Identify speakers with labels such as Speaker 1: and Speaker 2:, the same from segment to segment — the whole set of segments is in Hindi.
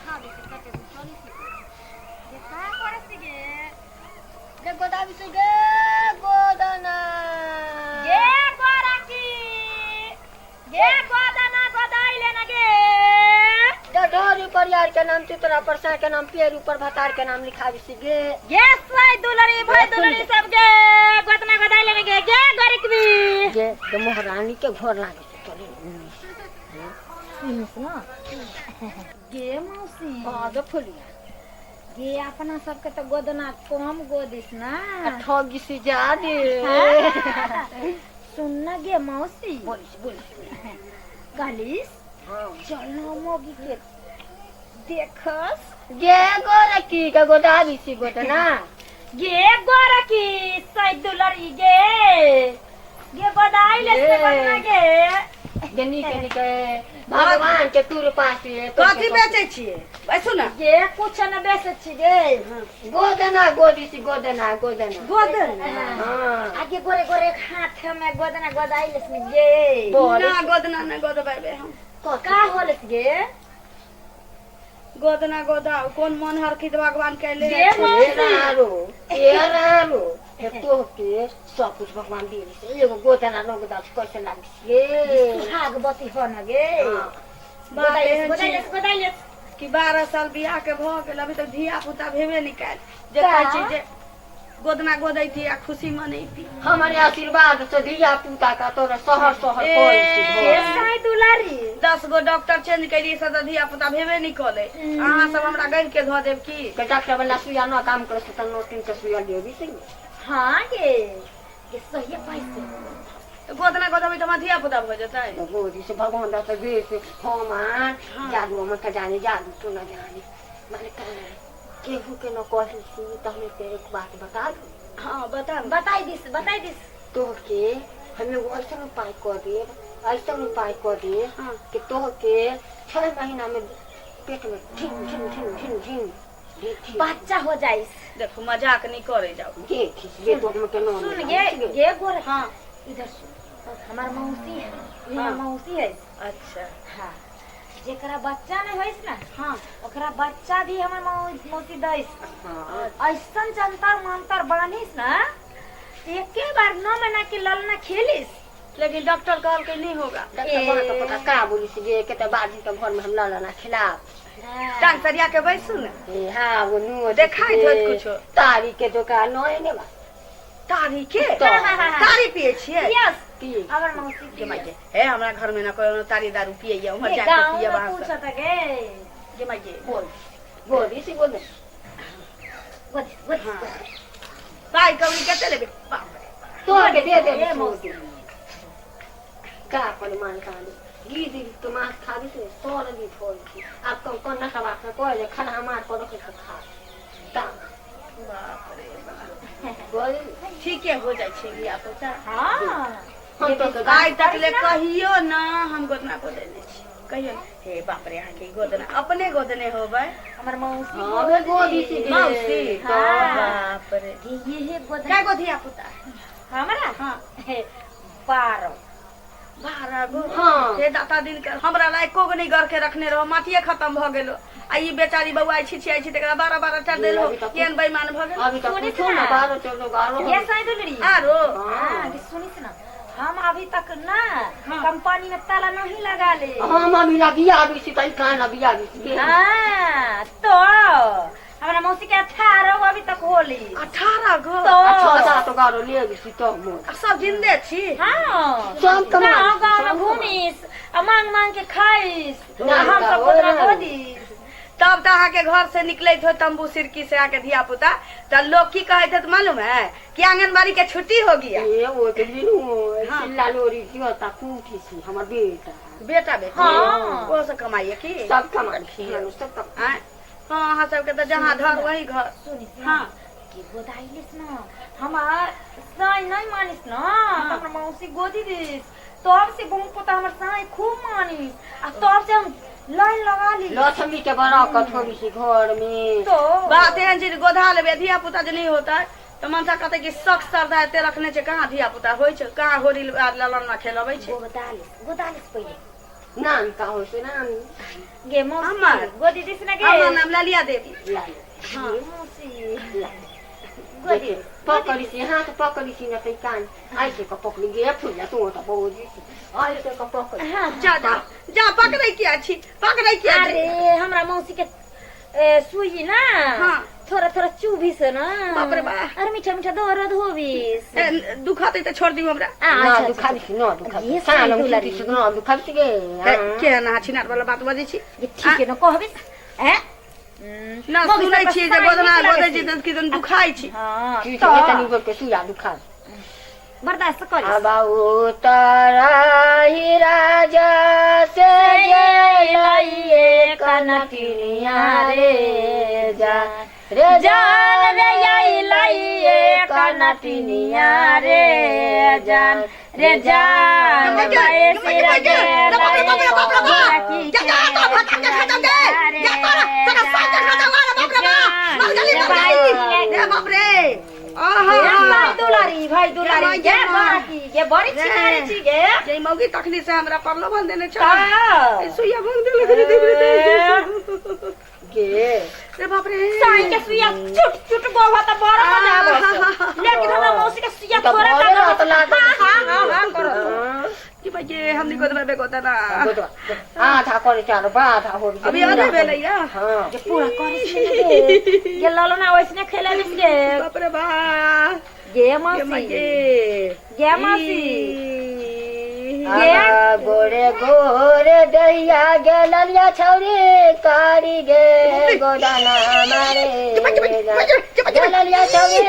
Speaker 1: खा दे से कटे चली से ये का करे से गे गोदावी से गे गोदना गे गोराकी गे गोदना गोदाई लेना गे डढोरी पर यार के नाम चित्रा परसा के नाम पेर ऊपर भतार के नाम लिखा भी से गे सोई दुलरी भाई दुलरी सब गे गोदना गोदाई लेने गे गरीक भी गे महारानी के घर लागे चले सुना गे मौसी दो फुलिया गे अपना सबके तो गोदना कम गोदिस ना ठगी से जादे सुन ना गे मौसी बोलिस कहलिस चल ना मोगी के देखस गे गोरकी का गोदावी सी गोदना गे गोरकी सई दुलरी गे गोदाई ले से गोदना गे गनी के भगवान के तूर पास
Speaker 2: कथी बेचै छियै बैसु ना
Speaker 1: गे कुछ न बेचै छी गे गोदना गोदी सी गोदना हां आगे गोरे गोरे हाथ में गोदना गोदाई ले से गे
Speaker 2: ना गोदना न गोदबाबे हम
Speaker 1: का होलस गे
Speaker 2: गोदना गोदा कौन मन हरखित भगवान कहले
Speaker 1: एरारो तो के सब कुछ भगवान दे से एगो गोदना न गोदा कैसे लागिस गे सुहाग बती हो न गे गोदाई
Speaker 2: कि 12 साल बियाह के भ गेल अभी तक धिया पुता भेबे निकाल जे कहै छी जे गोदना गोदै थी आ खुशी मनैती
Speaker 1: हमारे आशीर्वाद से धिया पुता का तोरा शहर कोई साई दुलारी
Speaker 2: 10 गो डॉक्टर चेंज करी से धिया पुता भेबे निकले अहाँ सब हमरा गन के ध देब की
Speaker 1: के डॉक्टर वाला सुइया न काम करे त नोटिन के सुइया देबी से हां गे के सही पैसे
Speaker 2: तो गोदना गोदमी तो धिया पुता भ जतै
Speaker 1: गोदी से भगवान दा से दे से हम जादू में का जाने जादू तो न जाने माने केहू के न कहल छी त हमें तेरे एक बात बता दू
Speaker 2: हां
Speaker 1: बताई दिस तो के हमें वो ऐसा उपाय कर दे कि तो के 6 महीना में पेट में ठिन बच्चा हो जाइस
Speaker 2: देखो मजाक नहीं करे जाओ
Speaker 1: ये तो हम के न सुन ये गोर हां इधर सुन हमार मौसी है ये मौसी है अच्छा हां जेकरा बच्चा नहीं होइस ना हां ओकरा बच्चा भी हमर मौसी दैस हां ऐसन जंतर मंतर बानिस ना एके बार 9 महीना के ललना खेलिस
Speaker 2: लेकिन डॉक्टर कहल के नहीं होगा
Speaker 1: डॉक्टर बना तो पता का बोलिस जे केते बाजी के घर में हम ललना खिलाब
Speaker 2: टांग सरिया के बैसु ना
Speaker 1: हां वो नु
Speaker 2: देखाई थोत कुछ
Speaker 1: तारी के दुकान नय ने बा
Speaker 2: तारी के तारी पिए छिए
Speaker 1: यस हमर मौसी
Speaker 2: के माई हे हमरा घर में ना कोई तारी दारू पिए या उमर जाके पिए वहां
Speaker 1: पूछत गे
Speaker 2: के माई
Speaker 1: बोल गोदी से बोल हां
Speaker 2: पाई कवरी केते लेबे बाप रे
Speaker 1: तो के दे मौसी का पर मान कानी गिदी तो मांस खाबी से सोन भी फोड़ आप कौन ना खवा के कोई खाना हमार पर रख के खा ता
Speaker 2: बाप रे
Speaker 1: बोल
Speaker 2: ठीक है हो जाय छै बिया पुता
Speaker 1: हां
Speaker 2: हम तो गाय तक ले कहियो ना हम गोदना गोदने छी कहियो हे बाप रे आके गोदना अपने गोदने होबै
Speaker 1: हमर मौसी
Speaker 2: हां गोदी सी मौसी तो बाप रे
Speaker 1: ये गोदना
Speaker 2: काय गोदिया पुता
Speaker 1: हमरा
Speaker 2: हां 12 गो
Speaker 1: हां
Speaker 2: हे दाता दिन के हमरा ला एको गो नहीं घर के रखने रहो माटिए खत्म भ गेलो आ ई बेचारी बउआ छिछियाई छी तकरा 12 टा देल हो केन बेईमान भ गेल
Speaker 1: अभी तक कुछ ना 12 14 12 ये साई दुलरी
Speaker 2: आरो
Speaker 1: हां कि सुनिस ना हम अभी तक ना कंपनी में ताला नहीं लगा ले
Speaker 2: हम अभी लगी अभी से कहीं कान अभी अभी
Speaker 1: हां तो हमरा मौसी के 18 अभी तक होली
Speaker 2: 18 गो
Speaker 1: तो
Speaker 2: 6 तो गारो ले गई तो सब जिंदे छी
Speaker 1: हां
Speaker 2: सब कमा
Speaker 1: गांव में घूमिस आ मांग के खाइस हम सब गोदना गोदी
Speaker 2: तब तो अहाँ के घर से निकले थे तंबू सिरकी से आके धिया पुता तो लोग की कहे थे मालूम है कि आंगनबाड़ी के छुट्टी हो गया
Speaker 1: ये वो के सिल्ला लोरी की होता कुठी सी हमर
Speaker 2: बेटा
Speaker 1: हां
Speaker 2: वो से कमाइए की
Speaker 1: सब कमाई सब
Speaker 2: हां हां सब के तो जहां घर वही घर
Speaker 1: सुनी
Speaker 2: हां
Speaker 1: की गोदाइलिस ना हमार साई नहीं मानिस ना तब मौसी गोदी दिस तब से बहु पता हमर साई खूब मानी आ तब से हम लाइन लगा ली
Speaker 2: लक्ष्मी के बड़ा कठोरी सी घर में
Speaker 1: तो
Speaker 2: बात है जी गोधा लेबे धिया पुता जे नहीं होता तो मनसा कहते कि सख्त श्रद्धा एते रखने छे कहां धिया पुता होय छे कहां होरी ललन ना खेलबै छे
Speaker 1: गोदालिस पहिले
Speaker 3: नाम का हो से नाम
Speaker 1: गे मौसी
Speaker 2: हमार।
Speaker 1: गोदी दिस ना गे
Speaker 2: हमर नाम ललिया देवी।
Speaker 3: ला
Speaker 1: हाँ मौसी
Speaker 3: ला
Speaker 1: गोदी
Speaker 3: पकड़ी से हाथ पकड़ी से न कहीं कान ऐसे का पकड़ी गे फुल तू तो बहुत जी ऐसे का पकड़ी
Speaker 1: हाँ
Speaker 2: जा जा जा पकड़ै किया छी पकड़ै किया
Speaker 1: अरे हमरा मौसी के सुई ना
Speaker 2: हाँ।
Speaker 1: थोड़ा थोड़ा चुभिस ना
Speaker 2: बाप रे बा।
Speaker 1: अरे मीठा मीठा दर्द होबिस
Speaker 2: दुखाते त छोड़ दिउ हमरा।
Speaker 3: ना दुखाई से ना दुखाई सालम दुलारी से ना दुखाई गे
Speaker 2: के ना छिनार वाला बात बजै छी।
Speaker 1: ये ठीक है न कहबिस हैं
Speaker 2: ना सुनै छी जे गोदना गोदै छी त किदन दुखाइ छी।
Speaker 1: हां
Speaker 3: की से तनी बोल के सुया दुखा
Speaker 1: बर्दाश्त कर
Speaker 3: अब उतरा ही राजा से लाइए कनकिया रे जा रे जान रे आई लाइए कनकिया रे जान रे जान बाए सिर के
Speaker 2: बाप रे
Speaker 1: भाई दुलारी गे बाकी गे बड़ी छिनारी छी गे
Speaker 2: जय मौगी तखनी से हमरा परलो बन देने छ
Speaker 1: का
Speaker 2: सुइया भंग देले करे देबे
Speaker 3: गे
Speaker 2: रे बाप रे
Speaker 1: साई के सुइया छुट छुट बोवा त बड़ा मजा आबो लेकिन हमरा मौसी के सुइया थोड़ा हां करो
Speaker 2: कि भाई हमनी को देबे को तना
Speaker 3: आधा करे चालो बाधा हो
Speaker 2: अभी आधे भेलैया
Speaker 3: हां
Speaker 1: ये पूरा करे छी ये लालो ना वैसने खेले दिस गे
Speaker 2: बाप रे बा
Speaker 1: गे
Speaker 2: ये
Speaker 1: मौसी
Speaker 2: मगे
Speaker 1: गे मौसी
Speaker 3: गोरे गोरे दैया गे ललिया छौरी कारी गे गोदाना मारे गे ललिया छौरी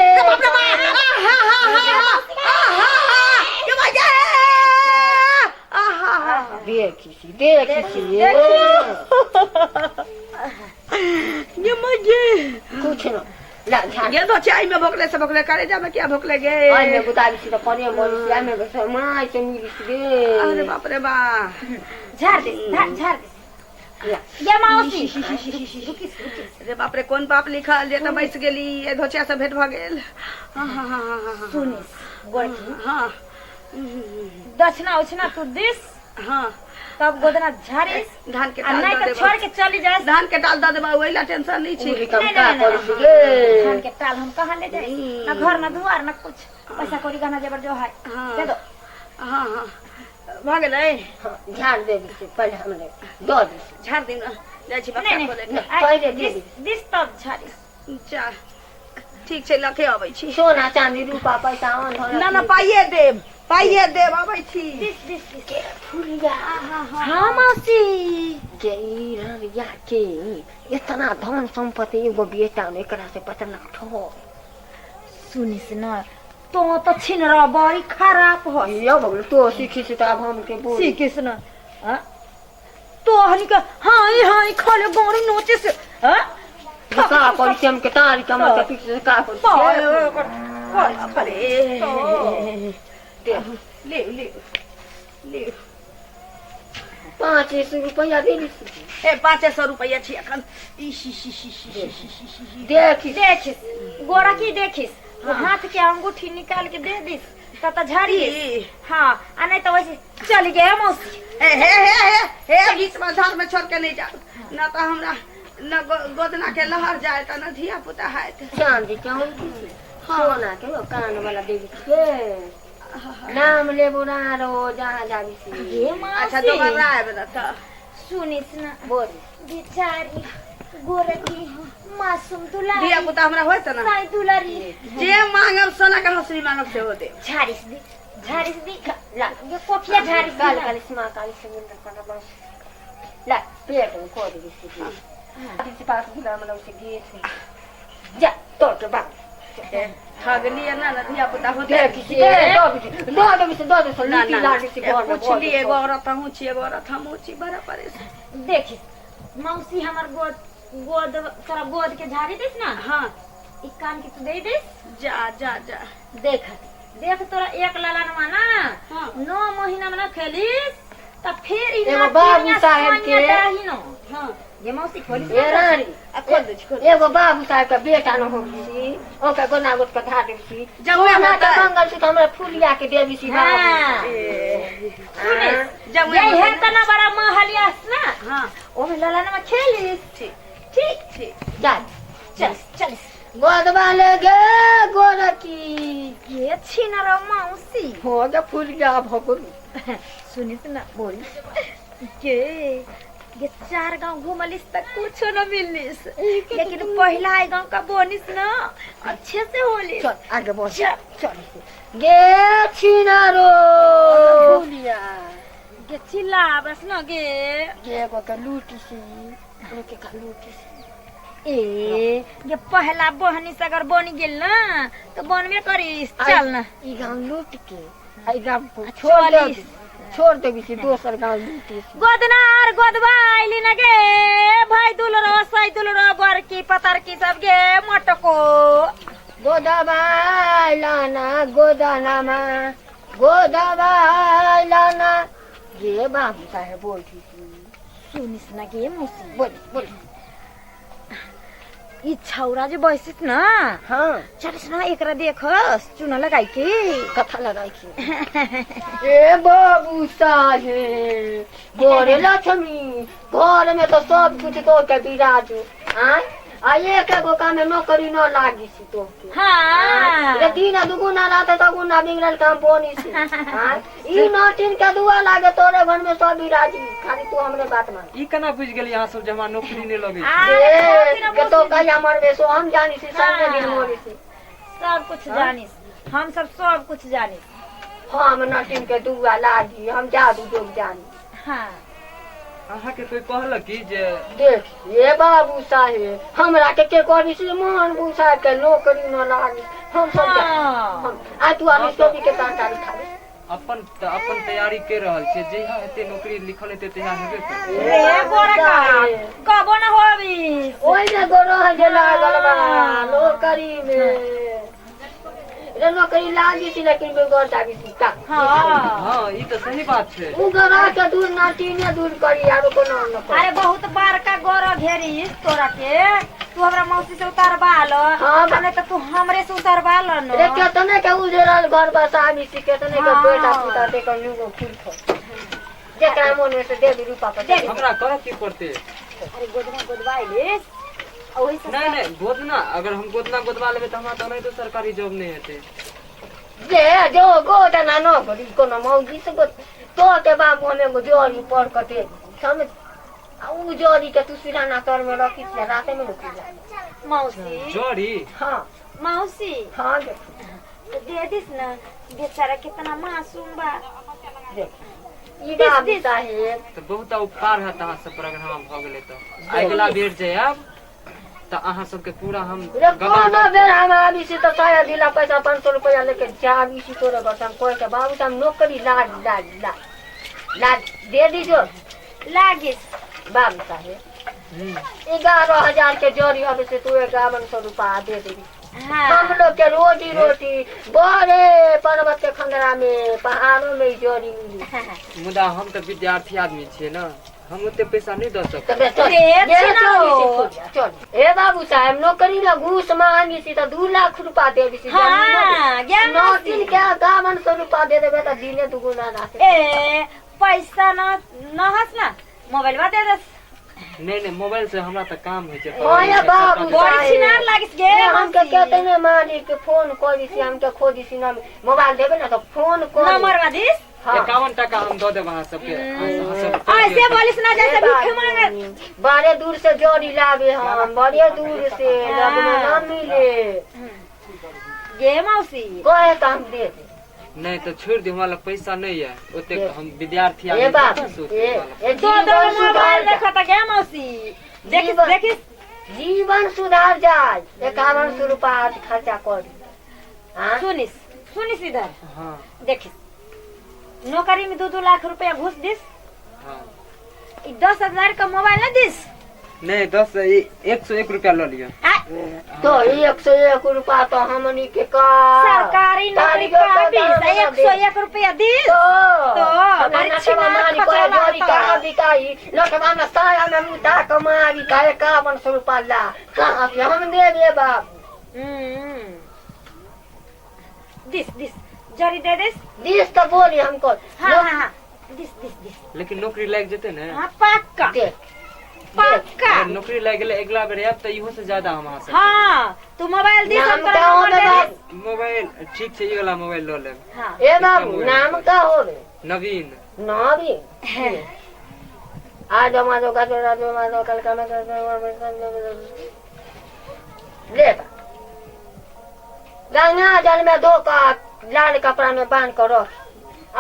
Speaker 3: देखी
Speaker 2: ये मगे
Speaker 3: कुछ न ला झाड़
Speaker 2: ये तो चाय में भोकले से भोकले करे जा में क्या भोकले गे
Speaker 3: आई में बुताली सी तो परे मोरी सी आई में बस माई से मिली गे
Speaker 2: अरे बाप रे बा
Speaker 1: झाड़ दे झाड़ दे गे मौसी रुकिस
Speaker 2: रे बाप रे कोन पाप लिखल जे त बैस गेली ए धोचिया से भेट भ गेल हां हां हां
Speaker 1: सुनिस गोरकी
Speaker 2: हां
Speaker 1: दक्षिणा उछना तू दिस
Speaker 2: हां
Speaker 1: तब गोदना झाड़िस
Speaker 2: धान के
Speaker 1: आ
Speaker 2: डाल
Speaker 1: नहीं
Speaker 2: दे
Speaker 1: तो छोड़ के चली जाए
Speaker 2: धान के डाल दे बा ओइला टेंशन नहीं छी
Speaker 3: पूरी कम का कर सी गे
Speaker 1: धान के टाल हम कहाँ ले जाए ना घर ना दुआर ना कुछ पैसा कौड़ी गहना जेवर जो है
Speaker 2: हाँ।
Speaker 1: दे दो
Speaker 2: हां हां भ गेलै
Speaker 3: झाड़ दे से पहले हमने दो दी
Speaker 2: झाड़ दिन जाय छी
Speaker 1: नहीं
Speaker 2: बक्का खोले
Speaker 1: नहीं
Speaker 3: पहले दे
Speaker 1: दिस तब झाड़िस
Speaker 2: चा ठीक छै लखे अबै छी
Speaker 3: सोना चांदी रूपा पैसा ऑन
Speaker 2: ना ना पाइए देब अबै छी
Speaker 1: दिस
Speaker 3: फुलिया
Speaker 1: हाँ मौसी
Speaker 3: जय या के इतना धन संपत्ति एगो बेटा ने एकरा से 5 लाख ठो
Speaker 1: सुनिस न तो छिन रह बड़ी खराब हो
Speaker 3: यो बगल तो सीखी से अब हम के बोल
Speaker 1: सीखिस न तो हनी का हाय खाले गोरी नोचे से
Speaker 3: का परिचम के तारी कमर के पीछे से का
Speaker 2: ले ले ले
Speaker 3: 500 रुपया दे दी
Speaker 2: ए 500 रुपया छी अखन
Speaker 3: देखिस
Speaker 1: गोरा की देखिस वो हाथ के अंगूठी निकाल के दे दिस तब झाड़ी हाँ आ नहीं तो वैसे चली गए मौसी
Speaker 2: हे बीच में धार में छोड़ के नहीं जा ना तो हमरा न गोदना के लहर जाए त न धिया पुता है
Speaker 3: चांदी क्यों सोना के वो कान वाला दे दी नाम ले बोला रो जहाँ जाबी से
Speaker 1: ये मौसी
Speaker 2: अच्छा दोबारा आए बता त
Speaker 1: सुनिस न
Speaker 3: बोल
Speaker 1: बेचारी गोरा की मासूम दुलारी
Speaker 2: धिया पुता हमरा होय त ना
Speaker 1: साई दुलारी
Speaker 2: जे मांगब सोना के हंसरी मांगब से होते
Speaker 1: झाड़िस दी ला ये कोठिया झाड़िस
Speaker 3: काल काल स्मा काल से मिल कर बस ला पेट में को दे दी किसी पास बुला मतलब से गे से जा तो बा
Speaker 2: ठगलिए ना ना धिया पुता होते
Speaker 3: देखिस दो से
Speaker 2: ना
Speaker 3: लीटी
Speaker 2: ना
Speaker 3: लाटी से घर में
Speaker 2: पूछ लिए एगो औरत हमहू छी एगो औरत हमहू छी बड़ा परेशान
Speaker 1: देखिस मौसी हमर गोद तोरा गोद के झाड़ी दिस ना
Speaker 2: हां
Speaker 1: ई कान के तू दे दिस
Speaker 2: जा
Speaker 1: देख तोरा एक ललनवा ना
Speaker 2: हाँ।
Speaker 1: 9 महीना में ना खेलिस त फिर ई
Speaker 3: एगो बाबू साहब के
Speaker 1: हां
Speaker 2: ये मौसी खोली
Speaker 3: ए रानी
Speaker 2: खोल दे खोल
Speaker 3: एगो बाबू साहब का बेटा न होगी ओके गोना गोत का धा देसी
Speaker 2: जमुआ
Speaker 3: ना
Speaker 2: माता।
Speaker 3: का मंगल सूत्र हमरा फूलिया के देवी सी बाबू
Speaker 2: सुने जमुआ
Speaker 3: ये है तना बड़ा महलिया ना
Speaker 2: हां
Speaker 3: ओमे ललन में खेली
Speaker 2: ठीक
Speaker 3: जा
Speaker 2: चल
Speaker 3: गोदवा ले गे गोरकी
Speaker 2: ये छीना रो मौसी
Speaker 3: हो गे फूलिया भगरू
Speaker 2: सुनिस ना बोल के ये 4 गांव घूमलिस तक कुछ न मिललिस लेकिन पहला आई गांव का बोनिस ना अच्छे से होली
Speaker 3: चल आगे बोल चल गे छिनारो फूलिया
Speaker 2: गे चिल्ला बस न
Speaker 3: गे गो के लूटी सी उनके का लूटी सी
Speaker 2: ए ये पहला बहनी से अगर बन गेल ना तो बनवे करिस चल ना
Speaker 3: ई गांव लूट के आई गांव छोड़ दे बिसी दोसर गांव लूटी सी
Speaker 2: गोदनार गोदवा आइली न गे भाई दुलरो साई दुलरो बर की पतर की सब गे मटको
Speaker 3: गोदवा लाना गोदानामा गोदवा लाना ये बाबू साहब बोलती थी
Speaker 2: सुनिस न गे मौसी
Speaker 3: बोल
Speaker 2: ई छौरा जे बैसिस ना
Speaker 3: हाँ
Speaker 2: चलिस ना एकरा देखस चुना लगाई के
Speaker 3: कथा लगाई थी ए बाबू साहेब गोरे लक्ष्मी घर में तो सब कुछ तो के बिराजू आ एक एगो काम में नौकरी न लागी सी तो के
Speaker 2: हाँ
Speaker 3: रे दिन दुगुना रात तगुना बिगड़ल काम बोनी सी हां ई नौटिन के दुआ लागे तोरे घर में सब बिराजी खाली तू हमरे बात मान
Speaker 4: ई कना बुझ गेली यहाँ सब जमा नौकरी नहीं लगे
Speaker 3: के तो कहिया मरबे सो हम जानी सी संगे दिन मोरी सी
Speaker 2: सब कुछ जानिस हम सब कुछ जानिस
Speaker 3: हम नौटिन के दुआ लागी हम जादू जोग जानी
Speaker 2: हाँ
Speaker 4: अहाँ के कोई कहल की जे
Speaker 3: देख ये बाबू साहेब हमरा के करी से मान बू साहब के नौकरी न लागी हम सब हम आ तू आनी सोबी के जानकारी खा
Speaker 4: अपन तैयारी के रहल छे जहिया हेते नौकरी लिखल हेते तहिया हेबे करते
Speaker 2: रे गोरा का कबो न होबी
Speaker 3: ओइ ने गोरो जे लागल बा नौकरी में रे नौकरी लागी सी लेकिन बेगोर जागी सी का
Speaker 2: हाँ
Speaker 4: हां ई तो सही बात छे
Speaker 3: उ गरा के दूर ना तीने दूर करी आरो कोनो न कर
Speaker 2: अरे बहुत बार का गोरा घेरी तोरा के तू हमरा मौसी से उतारबा लो
Speaker 3: हाँ,
Speaker 2: नहीं तो तू हमरे से उतारबा लो न
Speaker 3: रे केतने के उजरल घर बसामी सी केतने के बेटा पुता ते कन्यू को फूल खो जेकरा मन में से दे दी रूपा पर दे
Speaker 4: हमरा कर की पड़ते
Speaker 2: अरे गोदवाइलिस ओही से
Speaker 4: नहीं गोदना अगर हम गोदवा लेबे त हमरा तो नहीं तो सरकारी जॉब नहीं हेते
Speaker 3: जे जो गोदना न करी कोनो मौगी से तो के बाबू हमें को जोरी पर कते समझ आ उ जोरी के तू सिराना तर में रखी से राते में रुकी
Speaker 2: मौसी
Speaker 4: जोड़ी
Speaker 3: हां
Speaker 2: मौसी
Speaker 3: हां
Speaker 2: तो दे दिस ना बेचारा कितना मासूम बा
Speaker 3: देख ई बाबू साहेब
Speaker 4: तो बहुत उपकार है तहां सब पर अगर हम भ गेले तो अगला बेर जायब तो अहाँ सबके पूरा हम
Speaker 3: रे कोनो बेर हम आबी से तो शायद दिला पैसा 500 रुपया लेके जाबी सी तोरे घर हम कोई के बाबू हम नौकरी लाज दे दीजो
Speaker 2: लागिस
Speaker 3: बाबू साहेब 11,000 के जोड़ी अब से तू 5100 रुपया दे देबी
Speaker 2: हाँ
Speaker 3: हम लोग के रोटी बड़े पर्वत के खंडरा में पहाड़ों में जोड़ी मिली
Speaker 4: मुदा हम तो विद्यार्थी आदमी छिए ना हम उतने पैसा नहीं दे सकते
Speaker 3: तबे चल ए बाबू साहब नौकरी ला घूस मांगी सी तो 2 लाख रुपया दे दी सी
Speaker 2: हाँ,
Speaker 3: नौ दिन के 5100 रुपया दे देबे तो दिने दुगुना ना से
Speaker 2: ए पैसा न हस ना मोबाइल दे दस
Speaker 4: नहीं मोबाइल से हमरा तक काम है
Speaker 3: ओए बाबू
Speaker 2: बड़ी छिनार लागिस गे
Speaker 3: हम के कहते ने मालिक फोन करी सी हम के खोजी सी ना मोबाइल देबे ना तो फोन कर
Speaker 2: नंबर वादिस
Speaker 4: 51 टका हम दे देब अहाँ सबके
Speaker 2: ऐसे बोलिस ना जैसे भीख मांगे
Speaker 3: बड़े दूर से जोड़ी लागे हम बड़े दूर से लगना ना मिले
Speaker 2: गे मौसी
Speaker 3: कोई काम दे दे
Speaker 4: नहीं तो छोड़ दे हमारा पैसा नहीं है ओते हम विद्यार्थी
Speaker 3: ये बात
Speaker 2: ये दो मोबाइल देखा था गे मौसी देखिस
Speaker 3: जीवन सुधार जाए 5100 रुपया खर्चा कर हां
Speaker 2: सुनिस इधर
Speaker 4: हां
Speaker 2: देखिस नौकरी में 2 लाख रुपया घुस दिस
Speaker 4: हां
Speaker 2: 10,000 का मोबाइल न दिस
Speaker 4: नहीं 101 रुपया ले लियो
Speaker 3: तो 101 रुपया तो हमनी के का
Speaker 2: सरकारी नौकरी का 101 रुपया दिस तो बड़ी छिनार
Speaker 3: जोड़ी का दिखाई लटवा में साया में मुटा कमाई का 5100 रुपया ला कहाँ से हम देंगे बाप
Speaker 2: this zari they this
Speaker 3: this तो बोली हमको
Speaker 2: हाँ दिस
Speaker 4: लेकिन नौकरी लग जेते ने
Speaker 2: हाँ पक्का
Speaker 3: देख
Speaker 2: पक्का
Speaker 4: अगर नौकरी लग गेले अगला बेर आब त इहो से ज्यादा हम आ सकते
Speaker 2: हाँ तू मोबाइल दिस
Speaker 3: नाम
Speaker 2: हम
Speaker 3: का हो
Speaker 2: तोरा
Speaker 3: बाप
Speaker 4: मोबाइल ठीक छै, ई वाला मोबाइल ल लेब।
Speaker 2: हाँ
Speaker 3: ए बाबू नाम का हो रे
Speaker 4: नवीन।
Speaker 3: नवी आज हमारो का जो राजो हमारो कल का मैं ले गंगा जल में धो का लाल कपड़ा में बांध कर रख।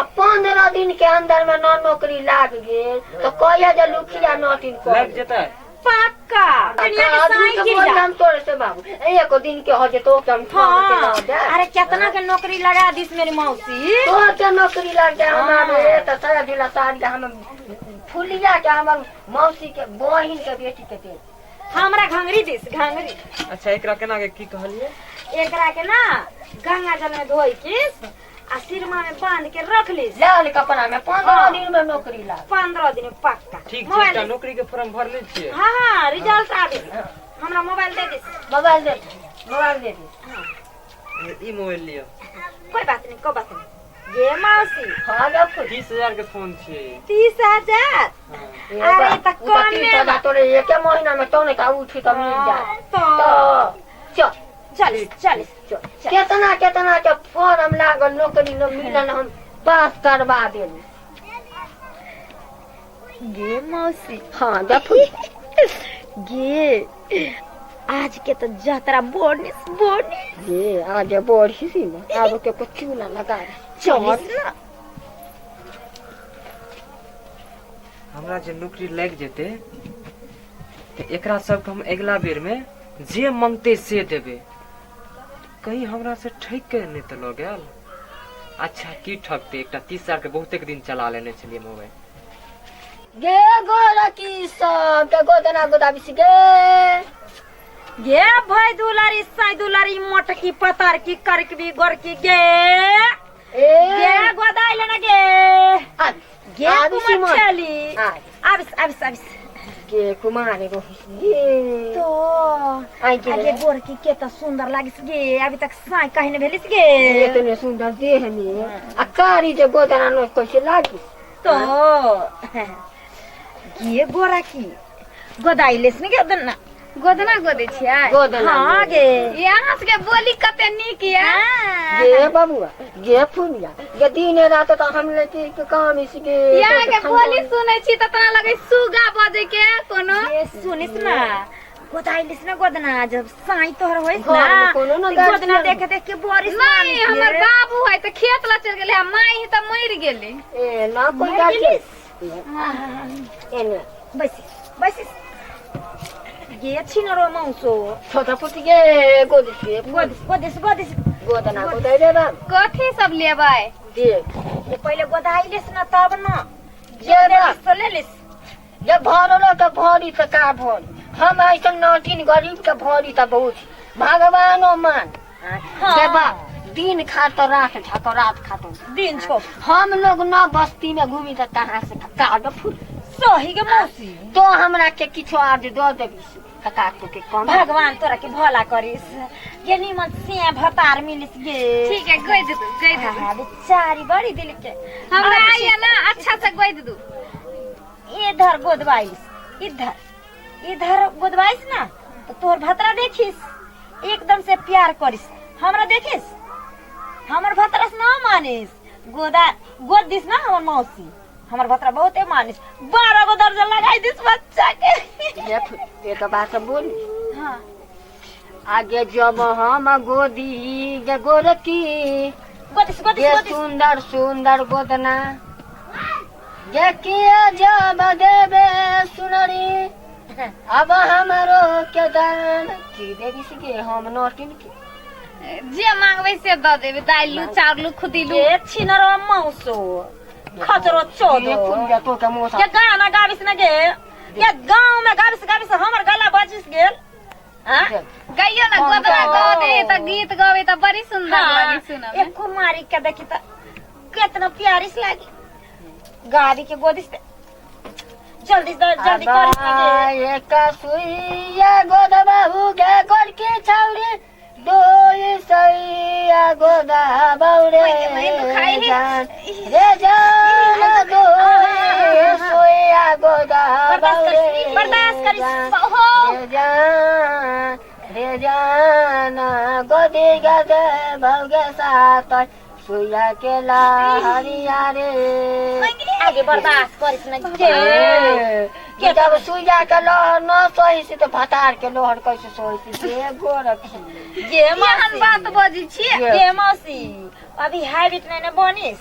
Speaker 3: अब 15 दिन के अंदर में नौकरी लाग गए तो कहिया जो लुखिया नौटिन को
Speaker 4: लग जेतै
Speaker 2: पक्का दुनिया के साईं गिर जा
Speaker 3: हम तोरे से बाबू एक दिन के हो जे तो हम
Speaker 2: हाँ
Speaker 3: के ना
Speaker 2: अरे कितना के नौकरी लगा दिस मेरी मौसी
Speaker 3: तो के नौकरी लग जाए हमारे तो सारा जिला सारी हम फुलिया के हमर मौसी के बहिन के बेटी के दे
Speaker 2: हमरा घंगरी दिस घंगरी।
Speaker 4: अच्छा एकरा केना के की कहलिए?
Speaker 2: एकरा के ना गंगा जल में धोई के आ सिरमा में बांध के रख ली
Speaker 3: लाल कपड़ा में 15 दिन में नौकरी लाग
Speaker 2: 15 दिन में पक्का।
Speaker 4: ठीक छै, एकटा नौकरी के फॉर्म भर ले छियै।
Speaker 2: हाँ रिजल्ट आ दिस हमरा मोबाइल दे दिस
Speaker 3: मोबाइल दे
Speaker 2: हाँ।
Speaker 4: ई मोबाइल लियो।
Speaker 2: कोई बात नहीं ये मौसी
Speaker 3: हाँ जब
Speaker 4: 30,000 के फोन छियै।
Speaker 2: 30,000
Speaker 4: हाँ।
Speaker 2: अरे त कौन में
Speaker 3: तोरे एक महीना में तो का उठी तो मिल जाए
Speaker 2: तो
Speaker 3: चल
Speaker 2: 40
Speaker 3: कितना के फॉर्म लागल नौकरी न मिलन हम पास करवा देली।
Speaker 2: ये मौसी
Speaker 3: हाँ जब
Speaker 2: ये आज के तो जात्रा बोनिस
Speaker 3: ये आज बढ़ी सी ना अब के कुछ ना लगा
Speaker 2: चलिस ना
Speaker 4: हमरा जे नौकरी लग जेते ते एकरा सबके हम अगला बेर में जे मांगते से देबे। कहीं हमरा से ठक के नहीं तो लो गेल। अच्छा की ठकते, एकटा 30 साल के बहुते दिन चला लेने छलिए मोबाइल।
Speaker 3: गे गोरा की सब के गोदना गोदा बिस गे
Speaker 2: ये भाई दुलारी साई दुलारी मोटकी पतार की करकबी गोरकी गे ये गोदाइले ना गे गे कुमार चली आबिस
Speaker 3: के कुमार गो
Speaker 2: तो आगे गोरकी के तो सुंदर लागिस गे अभी तक साई कहीं न भेलिस गे
Speaker 3: इतने सुंदर देह में आ कारी जे गोदना न कैसे लागी
Speaker 2: तो ये गोरा की गोदाइलेस ने गे
Speaker 1: गोदना गोदे छियै
Speaker 3: गोदना
Speaker 2: हाँ गे
Speaker 1: यहाँ से बोली कते नीक ये
Speaker 3: गे बाबुआ गे फुलिया गे दिन रात तो हम लेके के काम इसके
Speaker 1: यहाँ के बोली सुनै छी त तना लगे सुगा बजे के कोनो
Speaker 2: ये सुनिस ना गोदाइलिस ना गोदना जब साई तोहर होइस
Speaker 3: घर में
Speaker 2: ना
Speaker 3: कोनो ना
Speaker 2: तो गोदना देख के बोरिस
Speaker 1: नहीं हमर बाबू है त खेत ला चल गेले माई त मर गेले
Speaker 3: ए ना कोई गाड़ी एने
Speaker 2: बस ये छिनरो मौसो
Speaker 3: छोटा पुटी के गोदिस गोदना गोदाइ रे बाम
Speaker 1: कथी सब लेबै
Speaker 3: देख
Speaker 2: ये पहले गोदाइलिस ना तब ना
Speaker 3: ये बात
Speaker 2: तो ले लिस
Speaker 3: ये भरलो त भरी त का भरी हम ऐसा नौटीन गरीब के भरी त बहुत भगवानो मान ये बात दिन खा तो रात खा तो रात खा तो
Speaker 2: दिन छो
Speaker 3: हम लोग न बस्ती में घूमी त कहाँ से काट फूल
Speaker 2: सही के मौसी
Speaker 3: तो हमरा के किछो आज दो देबी कका तो के कम
Speaker 2: भगवान तोरा के भला करिस ये निमन से भतार मिलिस गे
Speaker 1: ठीक है गई दे
Speaker 2: हाँ, बेचारी बड़ी दिल के
Speaker 1: हमरा आइए ना अच्छा से गई दू
Speaker 2: इधर गोदवाइस इधर गोदवाइस ना तो तोर भतरा देखिस एकदम से प्यार करिस हमरा देखिस हमर भतरा से ना मानिस गोद दिस ना हमर मौसी हमर भतरा बहुते मानिस 12 गो दर्जन लगाई दिस बच्चा के
Speaker 3: ये तो बात बोल
Speaker 2: हाँ
Speaker 3: आगे जब हम गोदी गे गोरकी
Speaker 2: गोदिस
Speaker 3: ये सुंदर सुंदर गोदना ये किया जब देवे सुनरी अब हमारो के दान की देवी के हम नोटिन के
Speaker 1: जे मांगबै से द देबै दाइलू चावलू खुदिलू
Speaker 2: ये छिनरो मौसो खचरो चोदो
Speaker 3: ये फुलिया तो के मोसा
Speaker 2: ये गाना गाबिस न गे ये गांव में गाबिस हमर गला बजिस गेल हां
Speaker 1: गइयो ना गोदना गोदे त गीत गावे त बड़ी सुंदर लागी सुनमे
Speaker 2: एक कुमारी के देखी त कितना प्यारिस लागी गाड़ी के गोदिस जल्दी जल्दी कर
Speaker 3: एक सुइया गोदा बाबू के कर के छौरी दो सैया गोदा बाउरे जान रे जान दो सैया गोदा बाउरे
Speaker 2: बर्दाश्त करी
Speaker 3: रे जान गोदी गदे भौगे साथ सुइया के लहरिया रे
Speaker 2: आगे बर्दाश्त करिस न
Speaker 3: के जब सुइया के लहर न सही से तो भतार के लहर कैसे सही से गोरखी
Speaker 2: ये
Speaker 1: एहन बात बजी छियै
Speaker 2: ये मौसी अभी हैबिट नहीं न बनिस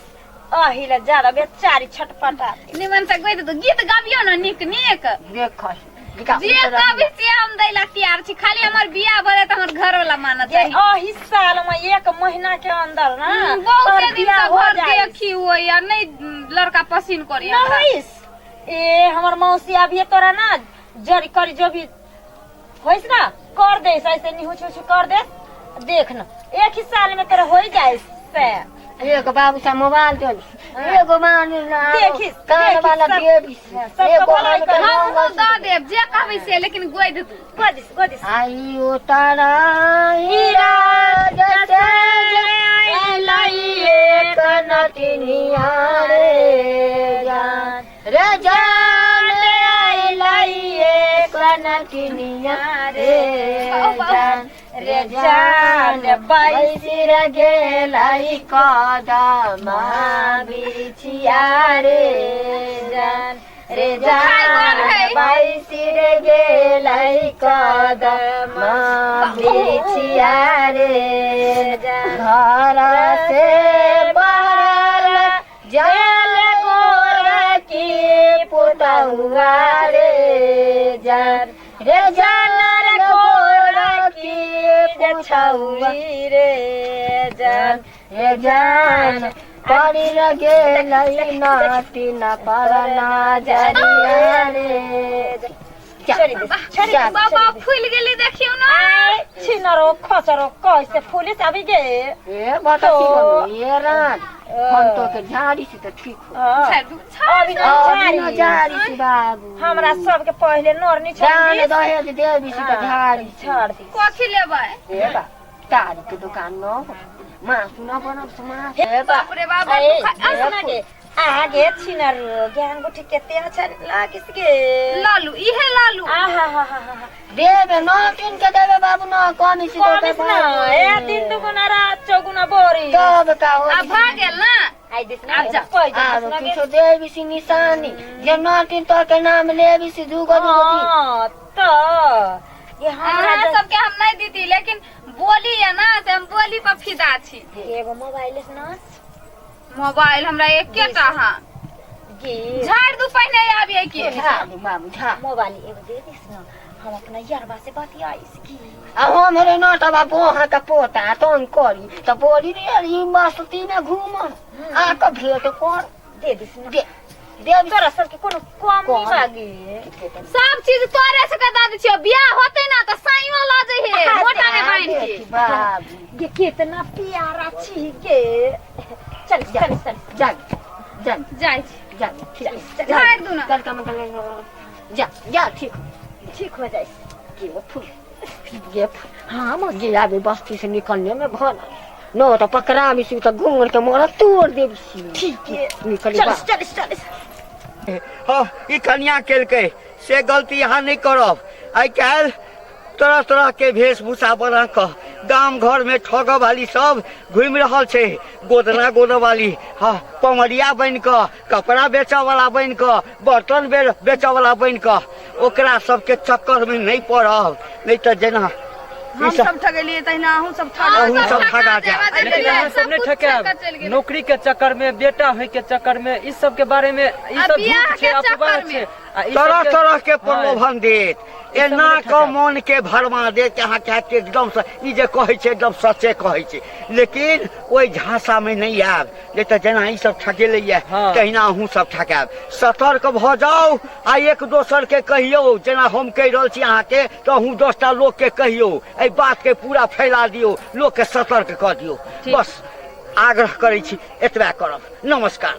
Speaker 2: अहिला ज्यादा बेचारी छटपटा
Speaker 1: निमन से गई तो गीत गाबियो न निक निक
Speaker 3: देख
Speaker 1: जे कभी से हम दैला तैयार छी खाली हमर बियाह भरे त हमर घर वाला मानत
Speaker 2: ये
Speaker 1: है
Speaker 2: अही साल में 1 महीना के अंदर ना
Speaker 1: बहुते दिन
Speaker 2: बियाह
Speaker 1: से
Speaker 2: हो
Speaker 1: घर
Speaker 2: जाई।
Speaker 1: देखी हुआ या नहीं लड़का पसंद करी
Speaker 2: ना होइस ए हमर मौसी अभी तोरा ना जरी करी जो भी होइस ना कर दे ऐसे निहुछ कर दे देख ना एक ही साल में तेरा हो जाए से
Speaker 3: एक बाबू सा मोबाइल दे एगो मान ना
Speaker 2: देखिस,
Speaker 3: कान वाला
Speaker 2: देखिस,
Speaker 3: बेबी
Speaker 2: सबको
Speaker 3: एगो
Speaker 2: भलाई कर।
Speaker 1: हम दा देब जे कहबै से लेकिन गोइ दे तू
Speaker 2: गोदिस
Speaker 3: आई उतारा हीरा जैसे लाइए कनटिनिया रे जान आई लाइए कनटिनिया रे जान
Speaker 2: रे जान
Speaker 3: बैसिर गेलाई कदमा बिछिया रे जान रे जान बैसिर गेलाई कदमा बिछिया रे जान घर से बाहर जल गोर की पुतहुआ रे जान रे गोर की छौरी रे जान परी लगे लई नाटी न परना जरिया रे
Speaker 1: बाबा फूल गेली देखियो ना
Speaker 2: छिनरो खसरो कैसे फूलिस अभी गे
Speaker 3: ए बता की बोलू ये रात हम तो के झाड़ी से तो ठीक हो
Speaker 2: अभी
Speaker 3: अभी झाड़ी से बाबू
Speaker 2: हमरा सबके पहले नोरनी
Speaker 3: जान
Speaker 2: छोड़
Speaker 3: दहेज देवी से तो झाड़ी से
Speaker 2: छोड़ दी
Speaker 1: कथी लेबै
Speaker 3: ए बा तारी के दुकान न मासु न बनब समास ए बा
Speaker 1: बाप रे बाबा
Speaker 2: ए,
Speaker 1: असना
Speaker 2: गे आगे छिनर ज्ञान गुठी केते अच्छा लागिस गे
Speaker 1: लालू इहे लालू
Speaker 2: आहा हा हा हा
Speaker 3: देवे न तीन के देवे बाबू न कमी से
Speaker 2: कमिस ना ए दिन दुगुना रात चौगुना बोरी
Speaker 3: तब का हो
Speaker 1: अब भाग गेल ना
Speaker 2: आई दिस ना
Speaker 1: अब जा।
Speaker 2: कोई
Speaker 3: आरो
Speaker 2: जा
Speaker 3: किछो देवी सी निशानी जे न तीन तो के नाम लेवी सी दुगो दुगो
Speaker 2: तो ये हमरा
Speaker 1: हमरा सबके हम नहीं दीदी लेकिन बोली है ना से हम बोली पर फिदा छी
Speaker 2: एगो मोबाइल से ना
Speaker 1: मोबाइल हमरा एकेटा हां
Speaker 2: गे
Speaker 1: झाड़ दू पहने आबे के
Speaker 3: झा बाबू झा
Speaker 2: मोबाइल एगो दे दिस ना हम अपना यारबा से बतियाइस की
Speaker 3: आ हम रे न तबा बोहा का पोता तन करी त बोली रे ई मस्ती में घूम आ के भेट कर
Speaker 2: दे दिस ना
Speaker 3: दे देवी
Speaker 2: तोरा सबके कोनो कम नहीं लागे
Speaker 1: सब चीज तोरे से कदा दै छियो बियाह होते ना त साइयो ला जै हे मोटा में बांध के
Speaker 3: बाबू
Speaker 2: ये कितना प्यारा छी के चल चल चल
Speaker 3: जा जा
Speaker 1: जाय छी
Speaker 3: जा
Speaker 1: झाड़ दू ना
Speaker 3: कर का मतलब जा
Speaker 2: ठीक हो जाए
Speaker 3: के फूल ये हाँ म जे आबे बस्ती से निकलने में भन न तो पकड़ा भी सी तो घूंघ के मोरा तोड़ दे सी
Speaker 2: ठीक है
Speaker 3: निकली
Speaker 2: चल
Speaker 3: बा
Speaker 2: चल चल
Speaker 5: ई कन्या केलकै से गलती यहाँ नहीं करब आई काल्हि तरह तरह के वेशभूषा बना कऽ गाम घर में ठग वाली सब घूमि रहल छै गोदना गोदऽ वाली हाँ पमरिया बनि कऽ कपड़ा बेचऽ वाला बनि कऽ बर्तन बेचऽ वाला बनि कऽ ओकरा सबके चक्कर में नहीं पड़ब नहीं तो जेना
Speaker 1: हम सब ठगलिए तहिना अहूँ सब
Speaker 5: अहूँ सब ठगा जाएब।
Speaker 4: लेकिन अहाँ सब नहीं ठकाब नौकरी के चक्कर में बेटा होय के चक्कर में इस सब के बारे में ई सब
Speaker 1: बियाह
Speaker 4: झूठ
Speaker 1: के
Speaker 4: छै अफवाह
Speaker 1: चक्कर
Speaker 4: छै
Speaker 1: में।
Speaker 4: आ ई
Speaker 5: तरह
Speaker 4: सबके-
Speaker 5: तरह के
Speaker 4: हाँ,
Speaker 5: प्रलोभन देत
Speaker 4: ई सब
Speaker 5: एना
Speaker 4: नहीं
Speaker 5: के
Speaker 4: ठकाब।
Speaker 5: मन के भरमा देत अहाँ के एकदम से ई जे कहै छै एकदम सच्चे कहै छै लेकिन ओइ झांसा में नहीं आयब जे त जेना ई सब ठकेले ये
Speaker 4: हाँ।
Speaker 5: तहिना अहूँ सब ठकाब सतर्क भ जाउ आ एक दोसर के कहियो जेना हम कहि रहल छी अहाँ के तो अहूँ 10टा लोग के कहियो एहि बात के पूरा फैला दियो लोग के सतर्क क दियो
Speaker 4: ठीक।
Speaker 5: बस आग्रह करै छी एतबा करब नमस्कार।